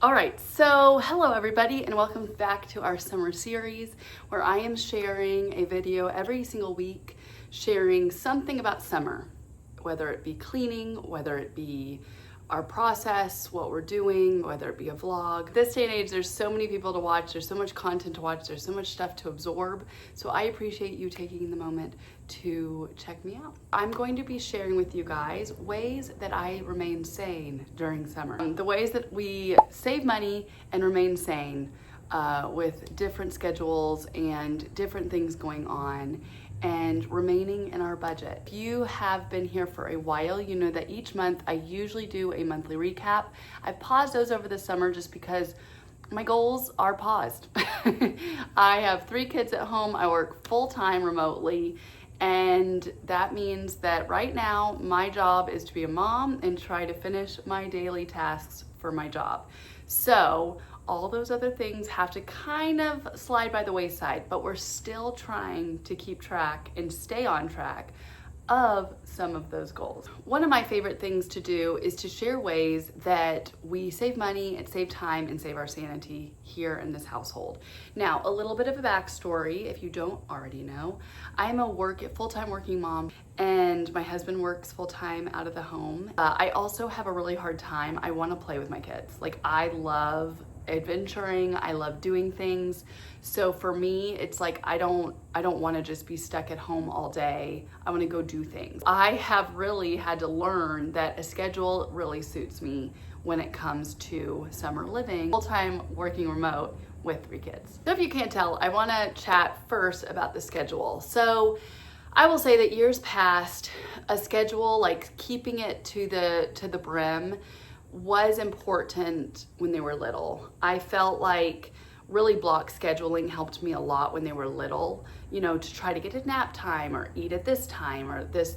All right, so hello everybody and welcome back to our summer series where I am sharing a video every single week sharing something about summer, whether it be cleaning, whether it be our process, what we're doing, whether it be a vlog. This day and age, there's so many people to watch, there's so much content to watch, there's so much stuff to absorb. So I appreciate you taking the moment to check me out. I'm going to be sharing with you guys ways that I remain sane during summer. The ways that we save money and remain sane with different schedules and different things going on and remaining in our budget. If you have been here for a while, you know that each month I usually do a monthly recap. I paused those over the summer just because my goals are paused. I have 3 kids at home, I work full-time remotely, and that means that right now my job is to be a mom and try to finish my daily tasks for my job. So all those other things have to kind of slide by the wayside, but we're still trying to keep track and stay on track of some of those goals. One of my favorite things to do is to share ways that we save money and save time and save our sanity here in this household. Now, a little bit of a backstory, if you don't already know, I'm a full-time working mom and my husband works full-time out of the home. I also have a really hard time. I want to play with my kids. Like, I love adventuring, I love doing things. So for me, it's like I don't want to just be stuck at home all day. I want to go do things. I have really had to learn that a schedule really suits me when it comes to summer living, full-time working remote with 3 kids. So if you can't tell, I want to chat first about the schedule. So I will say that years past, a schedule, like keeping it to the brim, was important when they were little. I felt like really block scheduling helped me a lot when they were little, you know, to try to get to nap time or eat at this time or this.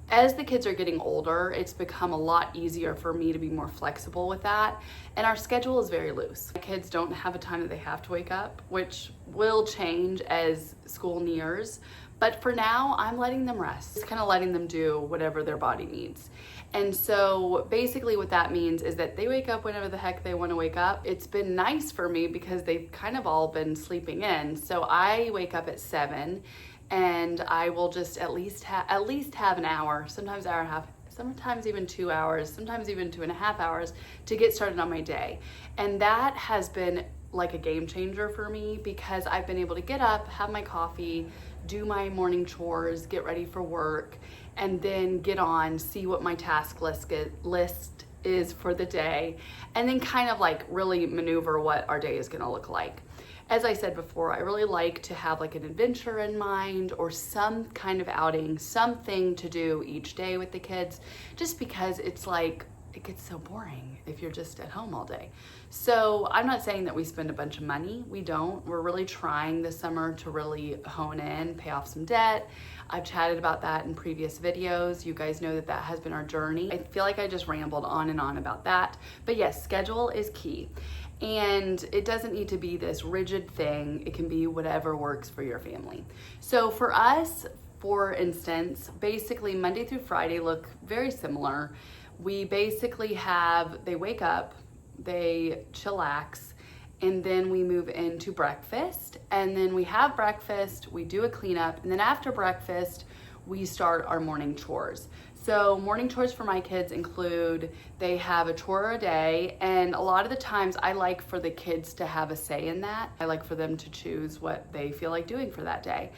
As the kids are getting older, it's become a lot easier for me to be more flexible with that. And our schedule is very loose. My kids don't have a time that they have to wake up, which will change as school nears. But for now, I'm letting them rest. Just kind of letting them do whatever their body needs. And so basically what that means is that they wake up whenever the heck they want to wake up. It's been nice for me because they've kind of all been sleeping in. So I wake up at 7 and I will just at least have an hour, sometimes hour and a half, sometimes even 2 hours, sometimes even 2.5 hours to get started on my day. And that has been like a game changer for me because I've been able to get up, have my coffee, do my morning chores, get ready for work, and then get on, see what my task list is for the day, and then kind of like really maneuver what our day is gonna look like. As I said before, I really like to have like an adventure in mind or some kind of outing, something to do each day with the kids, just because it's like, it gets so boring if you're just at home all day. So I'm not saying that we spend a bunch of money. We don't. We're really trying this summer to really hone in, pay off some debt. I've chatted about that in previous videos. You guys know that has been our journey. I feel like I just rambled on and on about that. But yes, schedule is key. And it doesn't need to be this rigid thing. It can be whatever works for your family. So for us, for instance, basically Monday through Friday look very similar. We basically they wake up, they chillax, and then we move into breakfast, and then we have breakfast, we do a cleanup, and then after breakfast, we start our morning chores. So morning chores for my kids include, they have a chore a day, and a lot of the times I like for the kids to have a say in that. I like for them to choose what they feel like doing for that day.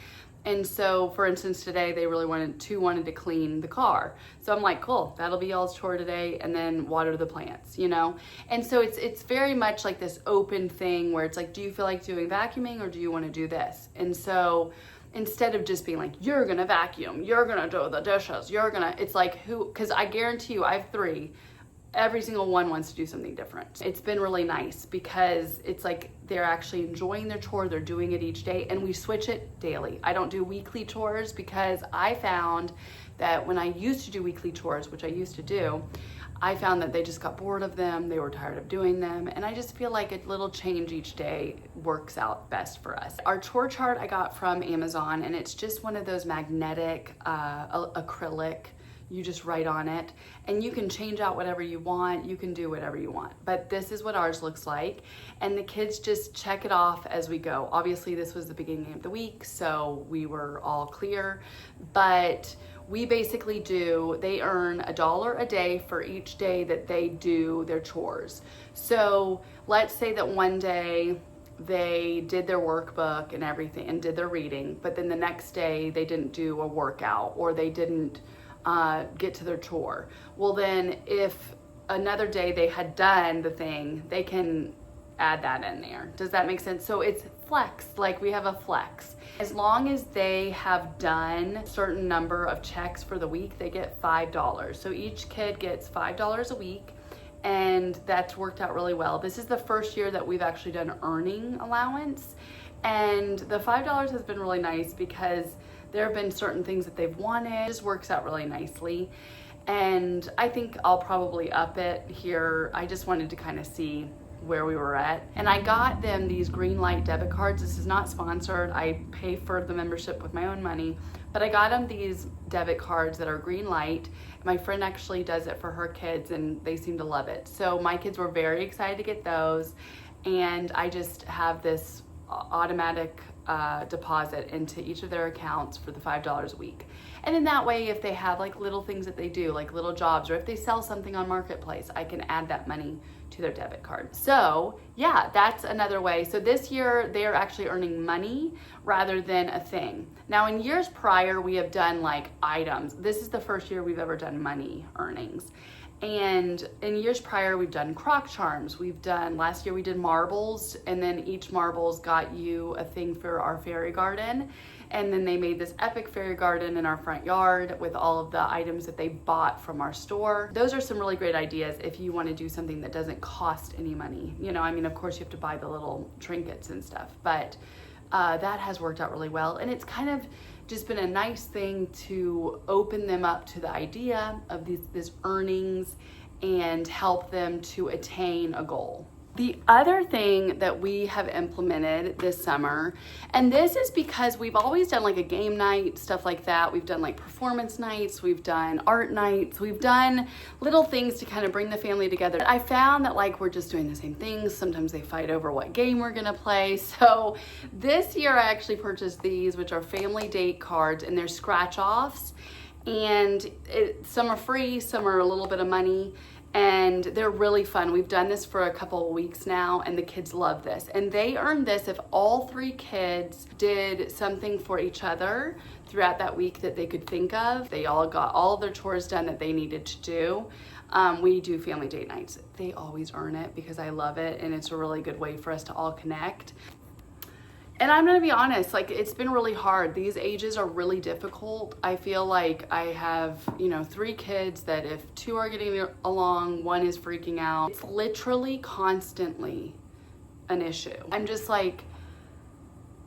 And so, for instance, today they really wanted to clean the car. So I'm like, cool, that'll be y'all's chore today, and then water the plants, you know? And so it's very much like this open thing where it's like, do you feel like doing vacuuming or do you want to do this? And so instead of just being like, you're gonna vacuum, you're gonna do the dishes, it's like because I guarantee you, I have 3. Every single one wants to do something different. It's been really nice because it's like they're actually enjoying their chore, they're doing it each day, and we switch it daily. I don't do weekly chores because I found that when I used to do weekly chores, which I used to do, I found that they just got bored of them, they were tired of doing them, and I just feel like a little change each day works out best for us. Our chore chart I got from Amazon, and it's just one of those magnetic acrylic You just write on it, and you can change out whatever you want. You can do whatever you want, but this is what ours looks like, and the kids just check it off as we go. Obviously, this was the beginning of the week, so we were all clear, but we basically they earn $1 a day for each day that they do their chores. So let's say that one day they did their workbook and everything and did their reading, but then the next day they didn't do a workout, or they didn't get to their chore. Well, then if another day they had done the thing, they can add that in there. Does that make sense? So it's flex, like we have a flex. As long as they have done a certain number of checks for the week, they get $5. So each kid gets $5 a week, and that's worked out really well. This is the first year that we've actually done earning allowance, and the $5 has been really nice because there have been certain things that they've wanted. It just works out really nicely. And I think I'll probably up it here. I just wanted to kind of see where we were at. And I got them these green light debit cards. This is not sponsored. I pay for the membership with my own money, but I got them these debit cards that are green light. My friend actually does it for her kids, and they seem to love it. So my kids were very excited to get those. And I just have this automatic deposit into each of their accounts for the $5 a week. And in that way, if they have like little things that they do, like little jobs, or if they sell something on Marketplace, I can add that money to their debit card. So yeah, that's another way. So this year they are actually earning money rather than a thing. Now in years prior, we have done like items. This is the first year we've ever done money earnings. And in years prior, we've done crock charms. Last year we did marbles, and then each marbles got you a thing for our fairy garden. And then they made this epic fairy garden in our front yard with all of the items that they bought from our store. Those are some really great ideas if you want to do something that doesn't cost any money. You know, I mean, of course you have to buy the little trinkets and stuff, but that has worked out really well. And it's kind of just been a nice thing to open them up to the idea of this earnings and help them to attain a goal. The other thing that we have implemented this summer, and this is because we've always done like a game night, stuff like that. We've done like performance nights, we've done art nights, we've done little things to kind of bring the family together. I found that like we're just doing the same things. Sometimes they fight over what game we're gonna play. So this year I actually purchased these, which are family date cards, and they're scratch offs. And some are free, some are a little bit of money. And they're really fun. We've done this for a couple of weeks now, and the kids love this. And they earned this if all 3 kids did something for each other throughout that week that they could think of. They all got all of their chores done that they needed to do. We do family date nights. They always earn it because I love it, and it's a really good way for us to all connect. And I'm gonna be honest, like it's been really hard. These ages are really difficult. I feel like I have, 3 kids that if 2 are getting along, 1 is freaking out. It's literally constantly an issue. I'm just like,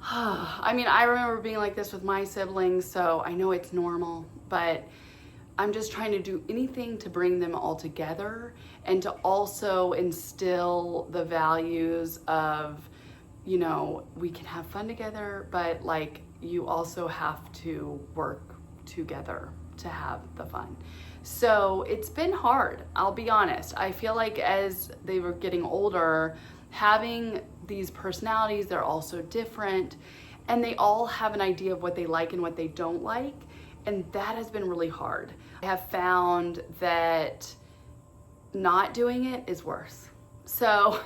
I mean, I remember being like this with my siblings, so I know it's normal, but I'm just trying to do anything to bring them all together and to also instill the values of, we can have fun together, but like you also have to work together to have the fun. So it's been hard, I'll be honest. I feel like as they were getting older, having these personalities, they're also different, and they all have an idea of what they like and what they don't like, and that has been really hard. I have found that not doing it is worse. So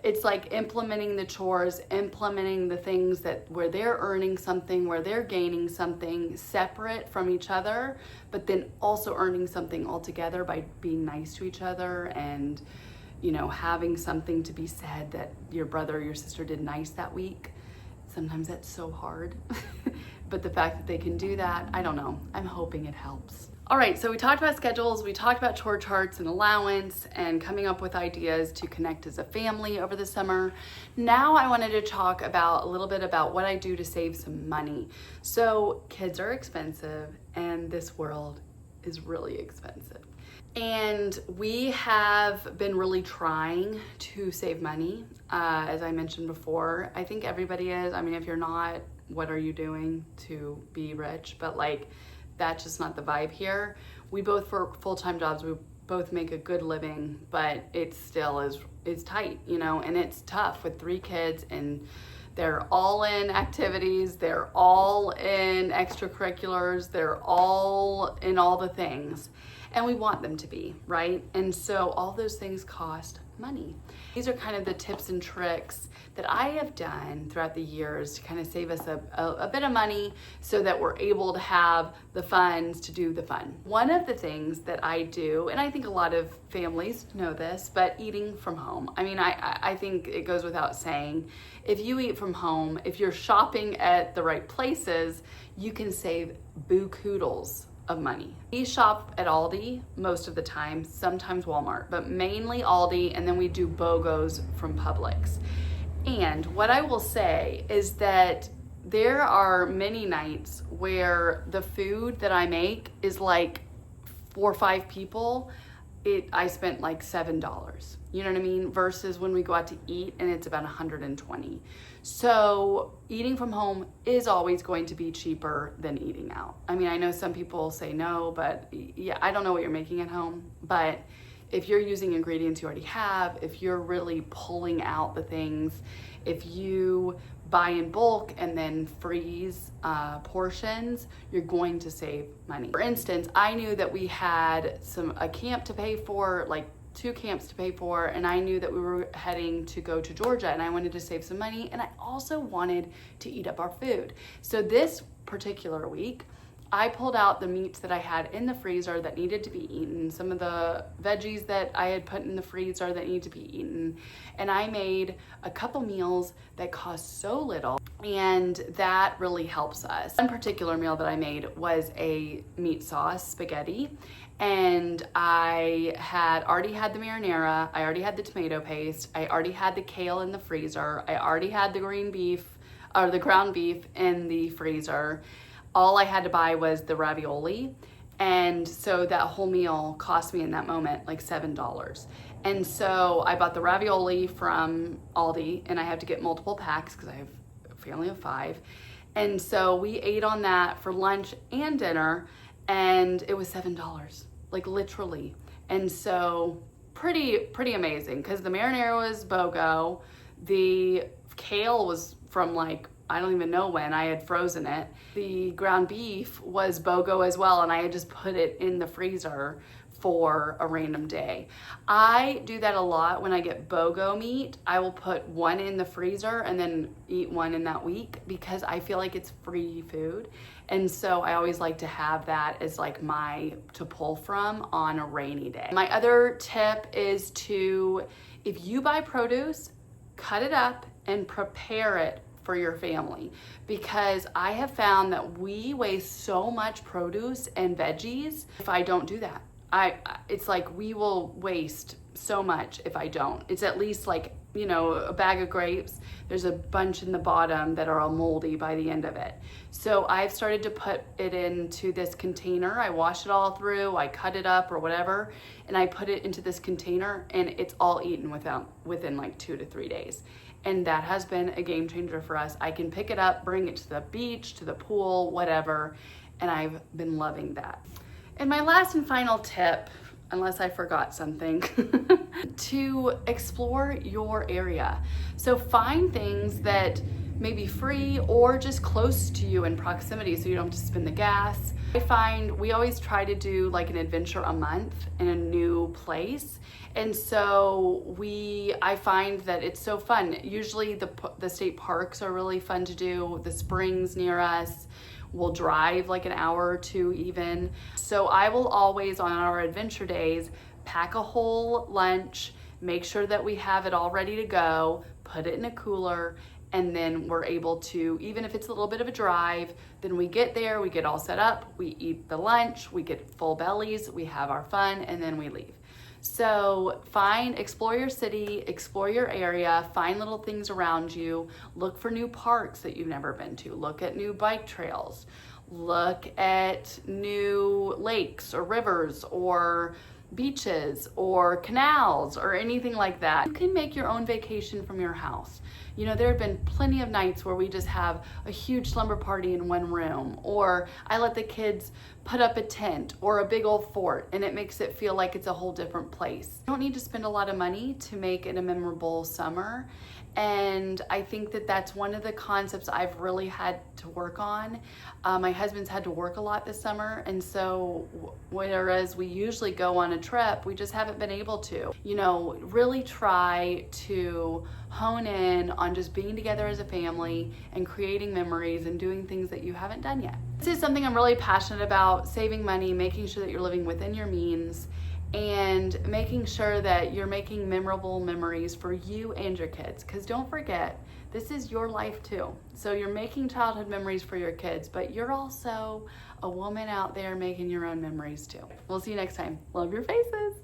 it's like implementing the chores, implementing the things where they're earning something, where they're gaining something separate from each other, but then also earning something altogether by being nice to each other and, having something to be said that your brother or your sister did nice that week. Sometimes that's so hard, but the fact that they can do that, I don't know. I'm hoping it helps. All right, so we talked about schedules, we talked about chore charts and allowance and coming up with ideas to connect as a family over the summer. Now I wanted to talk a little bit about what I do to save some money. So kids are expensive and this world is really expensive. And we have been really trying to save money, as I mentioned before. I think everybody is. I mean, if you're not, what are you doing to be rich? But like, that's just not the vibe here. We both work full-time jobs. We both make a good living, but it still is tight, you know, and it's tough with 3 kids, and they're all in activities, they're all in extracurriculars, they're all in all the things, and we want them to be, right? And so all those things cost money. These are kind of the tips and tricks that I have done throughout the years to kind of save us a bit of money so that we're able to have the funds to do the fun. One of the things that I do, and I think a lot of families know this, but eating from home. I mean, I think it goes without saying, if you eat from home, if you're shopping at the right places, you can save boo-koodles of money. We shop at Aldi most of the time, sometimes Walmart, but mainly Aldi, and then we do BOGOs from Publix. And what I will say is that there are many nights where the food that I make is like 4 or 5 people. I spent like $7, you know what I mean? Versus when we go out to eat and it's about 120. So eating from home is always going to be cheaper than eating out. I mean, I know some people say no, but yeah, I don't know what you're making at home, but if you're using ingredients you already have, if you're really pulling out the things, if you buy in bulk and then freeze portions, you're going to save money. For instance, I knew that we had a camp to pay for, like 2 camps to pay for, and I knew that we were heading to go to Georgia, and I wanted to save some money, and I also wanted to eat up our food. So this particular week, I pulled out the meats that I had in the freezer that needed to be eaten, some of the veggies that I had put in the freezer that needed to be eaten, and I made a couple meals that cost so little, and that really helps us. One particular meal that I made was a meat sauce spaghetti, and I had already had the marinara, I already had the tomato paste, I already had the kale in the freezer, I already had the green beef, or the ground beef in the freezer. All I had to buy was the ravioli, and so that whole meal cost me in that moment like $7. And so I bought the ravioli from Aldi, and I have to get multiple packs because I have a family of 5. And so we ate on that for lunch and dinner, and it was $7, like literally. And so pretty amazing, because the marinara was BOGO, the kale was from like, I don't even know when, I had frozen it. The ground beef was BOGO as well, and I had just put it in the freezer for a random day. I do that a lot when I get BOGO meat. I will put one in the freezer and then eat one in that week because I feel like it's free food. And so I always like to have that as like to pull from on a rainy day. My other tip is if you buy produce, cut it up and prepare it for your family, because I have found that we waste so much produce and veggies if I don't do that. It's like we will waste so much if I don't. It's at least like, you know, a bag of grapes, there's a bunch in the bottom that are all moldy by the end of it. So I've started to put it into this container. I wash it all through, I cut it up or whatever, and I put it into this container, and it's all eaten within like 2 to 3 days. And that has been a game changer for us. I can pick it up, bring it to the beach, to the pool, whatever, and I've been loving that. And my last and final tip, unless I forgot something, to explore your area. So find things that may be free or just close to you in proximity so you don't have to spend the gas. I find we always try to do like an adventure a month in a new place. And so I find that it's so fun. Usually the state parks are really fun to do, the springs near us. We'll drive like an hour or 2 even. So I will always, on our adventure days, pack a whole lunch, make sure that we have it all ready to go, put it in a cooler, and then we're able to, even if it's a little bit of a drive, then we get there, we get all set up, we eat the lunch, we get full bellies, we have our fun, and then we leave. So explore your city, explore your area, find little things around you, look for new parks that you've never been to, look at new bike trails, look at new lakes or rivers or beaches or canals or anything like that. You can make your own vacation from your house. You know, there have been plenty of nights where we just have a huge slumber party in one room, or I let the kids put up a tent or a big old fort, and it makes it feel like it's a whole different place. You don't need to spend a lot of money to make it a memorable summer. And I think that that's one of the concepts I've really had to work on. My husband's had to work a lot this summer, and so whereas we usually go on a trip, we just haven't been able to. You know, really try to hone in on just being together as a family and creating memories and doing things that you haven't done yet. This is something I'm really passionate about: saving money, making sure that you're living within your means, and making sure that you're making memorable memories for you and your kids. Because don't forget, this is your life too. So you're making childhood memories for your kids, but you're also a woman out there making your own memories too. We'll see you next time. Love your faces.